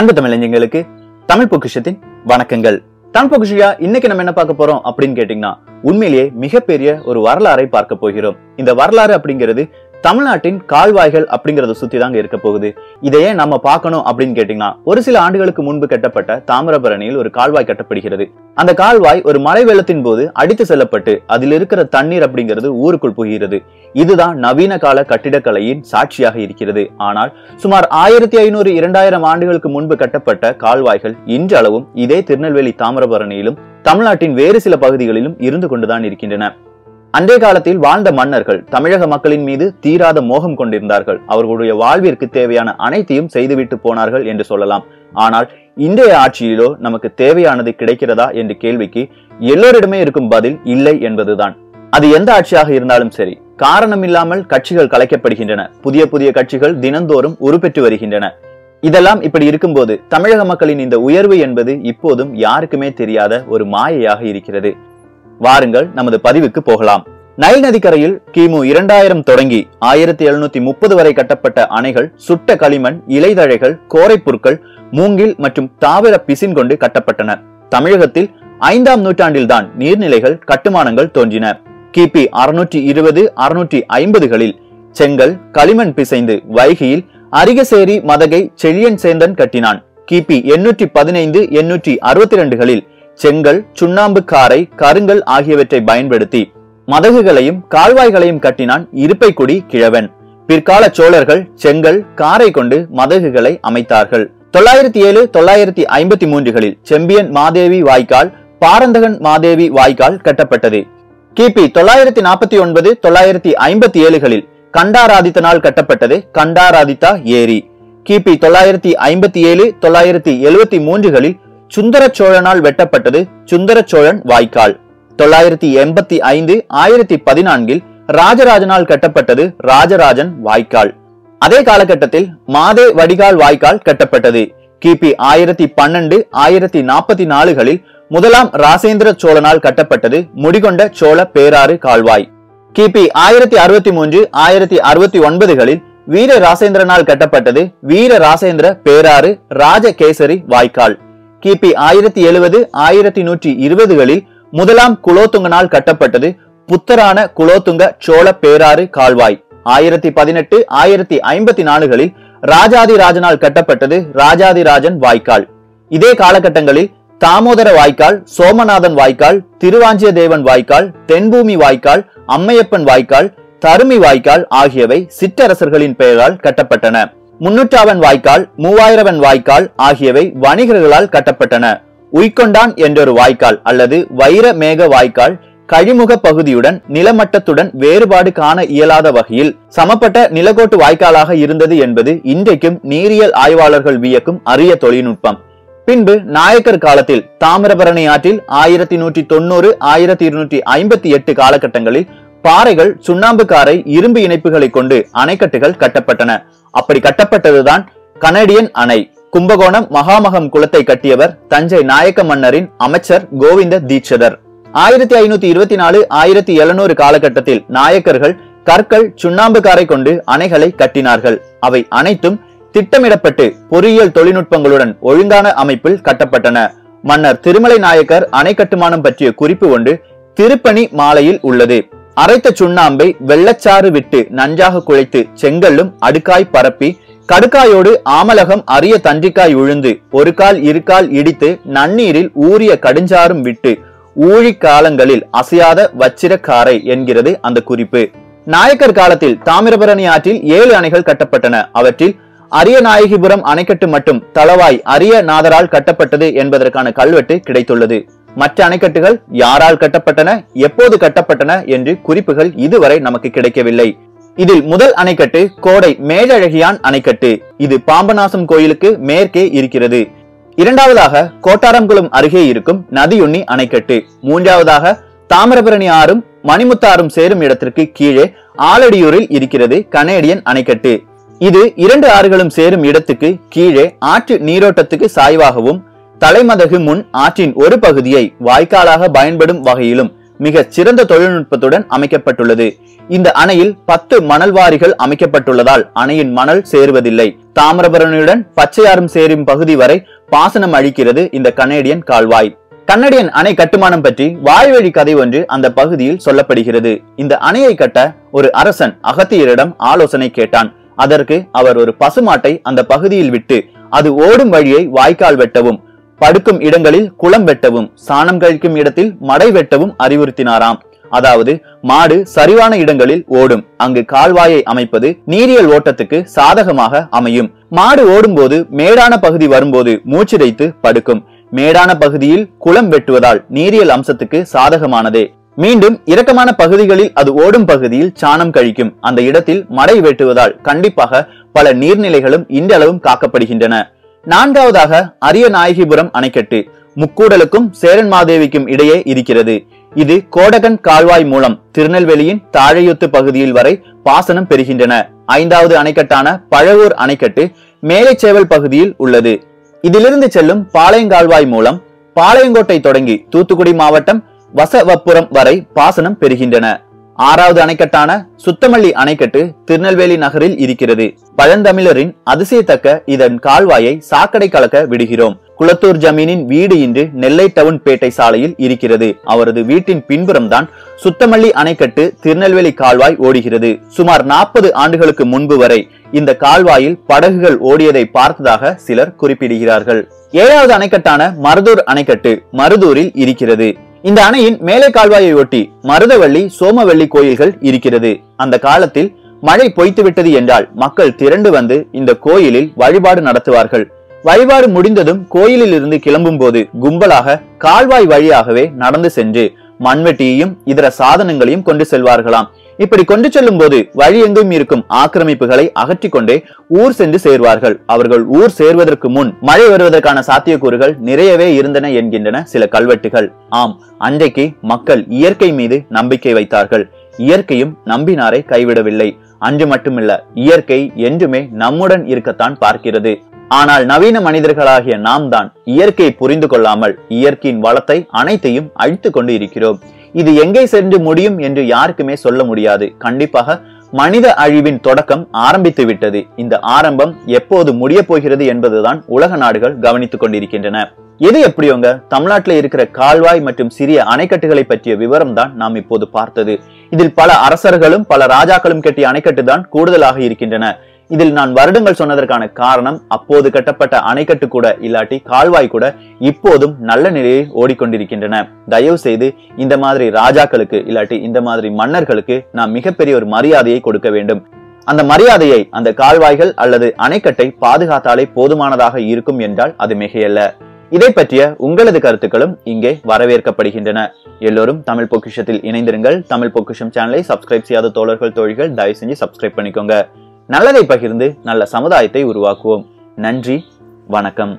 அன்பு தமிழஞ்சங்களுக்கு தமிழ் பொக்கிஷத்தின் வணக்கங்கள். தமிழ் பொக்கிஷியா இன்னைக்கு நம்ம என்ன பார்க்க போறோம் அப்படின்னு கேட்டீங்கன்னா, உண்மையிலேயே மிகப்பெரிய ஒரு வரலாறை பார்க்க போகிறோம். இந்த வரலாறு அப்படிங்கிறது தமிழ்நாட்டின் கால்வாய்கள் அப்படிங்கறத சுத்தி தாங்க இருக்க போகுது. இதையே நம்ம பார்க்கணும் அப்படின்னு கேட்டீங்கன்னா, ஒரு சில ஆண்டுகளுக்கு முன்பு கட்டப்பட்ட தாமிரபரணியில் ஒரு கால்வாய் கட்டப்படுகிறது. அந்த கால்வாய் ஒரு மழை வெள்ளத்தின் போது அடித்து செல்லப்பட்டு அதில் இருக்கிற தண்ணீர் அப்படிங்கிறது ஊருக்குள் புகிறது. இதுதான் நவீன கால கட்டிடக்கலையின் சாட்சியாக இருக்கிறது. ஆனால் சுமார் 1500-2000 ஆண்டுகளுக்கு முன்பு கட்டப்பட்ட கால்வாய்கள் இன்றளவும் இதே திருநெல்வேலி தாமிரபரணியிலும் தமிழ்நாட்டின் வேறு சில பகுதிகளிலும் இருந்து கொண்டுதான் இருக்கின்றன. அன்றைய காலத்தில் வாழ்ந்த மன்னர்கள் தமிழக மக்களின் மீது தீராத மோகம் கொண்டிருந்தார்கள். அவர்களுடைய வாழ்விற்கு தேவையான அனைத்தையும் செய்துவிட்டு போனார்கள் என்று சொல்லலாம். ஆனால் இன்றைய ஆட்சியிலோ நமக்கு தேவையானது கிடைக்கிறதா என்ற கேள்விக்கு எல்லோரிடமே இருக்கும் பதில் இல்லை என்பதுதான். அது எந்த ஆட்சியாக இருந்தாலும் சரி, காரணம் இல்லாமல் கட்சிகள் கலைக்கப்படுகின்றன. புதிய புதிய கட்சிகள் தினந்தோறும் உருப்பெற்று வருகின்றன. இதெல்லாம் இப்படி இருக்கும்போது தமிழக மக்களின் இந்த உயர்வு என்பது இப்போதும் யாருக்குமே தெரியாத ஒரு மாயையாக இருக்கிறது. வாருங்கள் நமது பதிவுக்கு போகலாம். நைல் நதிக்கரையில் கிமு 2000 தொடங்கி 1730 வரை கட்டப்பட்ட அணைகள் சுட்ட களிமண், இலைதழைகள், கோரைப்புற்கள், மூங்கில் மற்றும் தாவர பிசின் கொண்டு கட்டப்பட்டன. தமிழகத்தில் 5ஆம் நூற்றாண்டில்தான் நீர்நிலைகள் கட்டுமானங்கள் தோன்றின. கிபி 620-650களில் செங்கல், களிமண் பிசைந்து வைகையில் அரிகசேரி மதகை செழியன் சேந்தன் கட்டினான். கிபி 815-862களில் செங்கல், சுண்ணாம்பு, காரை, கருங்கல் ஆகியவற்றை பயன்படுத்தி மதகுகளையும் கால்வாய்களையும் கட்டினான் இருப்பைக்குடி கிழவன். பிற்கால சோழர்கள் செங்கல், காரை கொண்டு மதகுகளை அமைத்தார்கள். 907-953களில் செம்பியன் மாதேவி வாய்க்கால், பாரந்தகன் மாதேவி வாய்க்கால் கட்டப்பட்டது. கிபி 949-957களில் கண்டாராதித்தனால் கட்டப்பட்டது கண்டாராதித்தா ஏரி. கிபி 957-973களில் சுந்தர சோழனால் வெட்டப்பட்டது சுந்தர சோழன் வாய்க்கால். 985-1014 ராஜராஜனால் கட்டப்பட்டது ராஜராஜன் வாய்க்கால். அதே காலகட்டத்தில் மாதே வடிகால் வாய்க்கால் கட்டப்பட்டது. கிபி 1012-1044களில் முதலாம் ராசேந்திர சோழனால் கட்டப்பட்டது முடிகொண்ட சோழ பேராறு கால்வாய். கிபி 1063-1069களில் வீர ராசேந்திரனால் கட்டப்பட்டது வீர ராசேந்திர பேராறு ராஜகேசரி வாய்க்கால். கிபி 1070-1120களில் முதலாம் குலோத்துங்கனால் கட்டப்பட்டது புத்தரான குலோத்துங்க சோழ பேராறு கால்வாய். 1018-1054களில் ராஜாதிராஜனால் கட்டப்பட்டது ராஜாதிராஜன் வாய்க்கால். இதே காலகட்டங்களில் தாமோதர வாய்க்கால், சோமநாதன் வாய்க்கால், திருவாஞ்சியதேவன் வாய்க்கால், தென்பூமி வாய்க்கால், அம்மையப்பன் வாய்க்கால், தருமி வாய்க்கால் ஆகியவை சிற்றரசர்களின் பெயரால் கட்டப்பட்டன. முன்னூற்றாவன் வாய்க்கால், மூவாயிரவன் வாய்க்கால் ஆகியவை வணிகர்களால் கட்டப்பட்டன. உய்கொண்டான் என்றொரு வாய்க்கால் அல்லது வைர மேக வாய்க்கால் கழிமுக பகுதியுடன் நிலமட்டத்துடன் வேறுபாடு காண இயலாத வகையில் சமப்பட்ட நிலக்கோட்டு வாய்க்காலாக இருந்தது என்பது இன்றைக்கும் நீரியல் ஆய்வாளர்கள் வியக்கும் அரிய தொழில்நுட்பம். பின்பு நாயக்கர் காலத்தில் தாமிரபரணி ஆற்றில் 1190-1258 காலகட்டங்களில் பாறைகள், சுண்ணாம்பு, காரை, இரும்பு இணைப்புகளை கொண்டு அணைக்கட்டுகள் கட்டப்பட்டன. அப்படி கட்டப்பட்டதுதான் கனடியன் அணை. கும்பகோணம் மகாமகம் குளத்தை கட்டியவர் தஞ்சை நாயக்க மன்னரின் அமைச்சர் கோவிந்த தீட்சிதர். 1524-1700 காலகட்டத்தில் நாயக்கர்கள் கற்கள், சுண்ணாம்பு, காரை கொண்டு அணைகளை கட்டினார்கள். அவை அனைத்தும் திட்டமிடப்பட்டு பொறியியல் தொழில்நுட்பங்களுடன் ஒழுங்கான அமைப்பில் கட்டப்பட்டன. மன்னர் திருமலை நாயக்கர் அணை கட்டுமானம் பற்றிய குறிப்பு ஒன்று திருப்பணி மாலையில் உள்ளது. அரைத்த சுண்ணாம்பை வெள்ளச்சாறு விட்டு நன்றாக குழைத்து செங்கல்லும் அடுக்காய் பரப்பி கடுக்காயோடு ஆமலகம், அரிய தன்றிக்காய் உழுந்து ஒரு கால் இருக்கால் இடித்து நன்னீரில் ஊறிய கடுஞ்சாரும் விட்டு ஊழி காலங்களில் அசையாத வச்சிரக்காரை என்கிறது அந்த குறிப்பு. நாயக்கர் காலத்தில் தாமிரபரணி ஆற்றில் 7 அணைகள் கட்டப்பட்டன. அவற்றில் அரியநாயகிபுரம் அணைக்கட்டு மட்டும் தளவாய் அரிய நாதரால் கட்டப்பட்டது என்பதற்கான கல்வெட்டு கிடைத்துள்ளது. மற்ற அணைக்கட்டுகள் யாரால் கட்டப்பட்டன, எப்போது கட்டப்பட்டன என்று குறிப்புகள் இதுவரை நமக்கு கிடைக்கவில்லை. இதில் முதல் அணைக்கட்டு கோடை மேலழகியான் அணைக்கட்டு. இது பாம்பநாசம் கோயிலுக்கு மேற்கே இருக்கிறது. இரண்டாவதாக கோட்டாரம்குளம் அருகே இருக்கும் நதியுண்ணி அணைக்கட்டு. மூன்றாவதாக தாமிரபரணி ஆறும் மணிமுத்தாறும் சேரும் இடத்திற்கு கீழே ஆலடியூரில் இருக்கிறது கனேடியன் அணைக்கட்டு. இது 2 ஆறுகளும் சேரும் இடத்துக்கு கீழே ஆற்று நீரோட்டத்துக்கு சாய்வாகவும் தலைமதகு முன் ஆற்றின் ஒரு பகுதியை வாய்க்காலாக பயன்படும் வகையிலும் மிக சிறந்த தொழில்நுட்பத்துடன் அமைக்கப்பட்டுள்ளது. இந்த அணையில் 10 மணல்வாரிகள் அமைக்கப்பட்டுள்ளதால் அணையின் மணல் சேருவதில்லை. தாமிரபரணியுடன் பச்சையாறும் சேரும் பகுதி வரை பாசனம் அளிக்கிறது இந்த கனேடியன் கால்வாய். கனடியன் அணை கட்டுமானம் பற்றி வாய்வழி கதை ஒன்று அந்த பகுதியில் சொல்லப்படுகிறது. இந்த அணையை கட்ட ஒரு அரசன் அகத்தியரிடம் ஆலோசனை கேட்டான். அதற்கு அவர் ஒரு பசுமாட்டை அந்த பகுதியில் விட்டு அது ஓடும் வழியை வாய்க்கால் வெட்டவும், படுக்கும் இடங்களில் குளம் வெட்டவும், சாணம் கழிக்கும் இடத்தில் மடை வெட்டவும் அறிவுறுத்தினாராம். அதாவது மாடு சரிவான இடங்களில் ஓடும், அங்கு கால்வாயை அமைப்பது நீரியல் ஓட்டத்துக்கு சாதகமாக அமையும். மாடு ஓடும்போது மேடான பகுதி வரும்போது மூச்சிரைத்து படுக்கும். மேடான பகுதியில் குளம் வெட்டுவதால் நீரியல் அம்சத்துக்கு சாதகமானதே. மீண்டும் இறக்கமான பகுதிகளில் அது ஓடும் பகுதியில் சாணம் கழிக்கும். அந்த இடத்தில் மடை வெட்டுவதால் கண்டிப்பாக பல நீர்நிலைகளும் இன்றளவும் காக்கப்படுகின்றன. 4வதாக அரியநாயகிபுரம் அணைக்கட்டு முக்கூடலுக்கும் சேரன்மாதேவிக்கும் இடையே இருக்கிறது. இது கோடகன் கால்வாய் மூலம் திருநெல்வேலியின் தாழையுத்து பகுதியில் வரை பாசனம் பெறுகின்றன. 5வது அணைக்கட்டான பழவூர் அணைக்கட்டு மேலைச்சேவல் பகுதியில் உள்ளது. இதிலிருந்து செல்லும் பாளையங்கால்வாய் மூலம் பாளையங்கோட்டை தொடங்கி தூத்துக்குடி மாவட்டம் வசவப்புரம் வரை பாசனம் பெறுகின்றன. 6வது அணைக்கட்டான சுத்தமல்லி அணைக்கட்டு திருநெல்வேலி நகரில் இருக்கிறது. பழந்தமிழரின் அதிசயத்தக்க இதன் கால்வாயை சாக்கடை கலக்க விடுகிறோம். குளத்தூர் ஜமீனின் வீடு இன்று நெல்லை டவுன் பேட்டை சாலையில் இருக்கிறது. அவரது வீட்டின் பின்புறம் தான் சுத்தமல்லி அணைக்கட்டு திருநெல்வேலி கால்வாய் ஓடுகிறது. சுமார் 40 ஆண்டுகளுக்கு முன்பு வரை இந்த கால்வாயில் படகுகள் ஓடியதை பார்த்ததாக சிலர் குறிப்பிடுகிறார்கள். 7வது அணைக்கட்டான மருதூர் அணைக்கட்டு மருதூரில் இருக்கிறது. இந்த அணையின் மேலே கால்வாயை ஒட்டி மருதவள்ளி சோமவள்ளி கோயில்கள் இருக்கிறது. அந்த காலத்தில் மழை பொய்த்துவிட்டது என்றால் மக்கள் திரண்டு வந்து இந்த கோயிலில் வழிபாடு நடத்துவார்கள். வழிபாடு முடிந்ததும் கோயிலில் இருந்து கிளம்பும் போது கும்பலாக கால்வாய் வழியாகவே நடந்து சென்று மண்வெட்டியையும் இதர சாதனங்களையும் கொண்டு செல்வார்களாம். இப்படி கொண்டு செல்லும் போது வழி எங்கும் இருக்கும் ஆக்கிரமிப்புகளை அகற்றிக்கொண்டே ஊர் சென்று சேர்வார்கள். அவர்கள் ஊர் சேர்வதற்கு முன் மழை வருவதற்கான சாத்தியக்கூறுகள் நிறையவே இருந்தன என்கின்றன சில கல்வெட்டுகள். ஆம், அன்றைக்கு மக்கள் இயற்கை மீது நம்பிக்கை வைத்தார்கள். இயற்கையும் நம்பினாரை கைவிடவில்லை. அன்று மட்டுமில்ல, இயற்கை என்றுமே நம்முடன் இருக்கத்தான் பார்க்கிறது. ஆனால் நவீன மனிதர்களாகிய நாம் தான் இயற்கையை புரிந்து கொள்ளாமல் இயற்கையின் வளத்தை அனைத்தையும் அழித்து கொண்டு இருக்கிறோம். இது எங்கே சென்று முடியும் என்று யாருக்குமே சொல்ல முடியாது. கண்டிப்பாக மனித அழிவின் தொடக்கம் ஆரம்பித்து விட்டது. இந்த ஆரம்பம் எப்போது முடிய போகிறது என்பதுதான் உலக நாடுகள் கவனித்துக் கொண்டிருக்கின்றன. எது எப்படியோங்க, தமிழ்நாட்டில் இருக்கிற கால்வாய் மற்றும் சிறிய அணைக்கட்டுகளை பற்றிய விவரம் தான் நாம் இப்போது பார்த்தது. இதில் பல அரசர்களும் பல ராஜாக்களும் கட்டிய அணைக்கட்டு தான் கூடுதலாக இருக்கின்றன. இதில் நான் வருடங்கள் சொன்னதற்கான காரணம், அப்போது கட்டப்பட்ட அணைக்கட்டு கூட இல்லாட்டி கால்வாய் கூட இப்போதும் நல்ல நிலையில் ஓடிக்கொண்டிருக்கின்றன. தயவு செய்து இந்த மாதிரி ராஜாக்களுக்கு இல்லாட்டி இந்த மாதிரி மன்னர்களுக்கு நாம் மிகப்பெரிய ஒரு மரியாதையை கொடுக்க வேண்டும். அந்த மரியாதையை அந்த கால்வாய்கள் அல்லது அணைக்கட்டை பாதுகாத்தாலே போதுமானதாக இருக்கும் என்றால் அது மிகையல்ல. இதை பற்றிய உங்களது கருத்துக்களும் இங்கே வரவேற்கப்படுகின்றன. எல்லோரும் தமிழ் பொக்கிஷத்தில் இணைந்திருங்கள். தமிழ் பொக்கிஷம் சேனலை சப்ஸ்கிரைப் செய்யாத தோழர்கள் தோழிகள் தயவு செஞ்சு சப்ஸ்கிரைப் பண்ணிக்கோங்க. நல்லதை பகிர்ந்து நல்ல சமுதாயத்தை உருவாக்குவோம். நன்றி, வணக்கம்.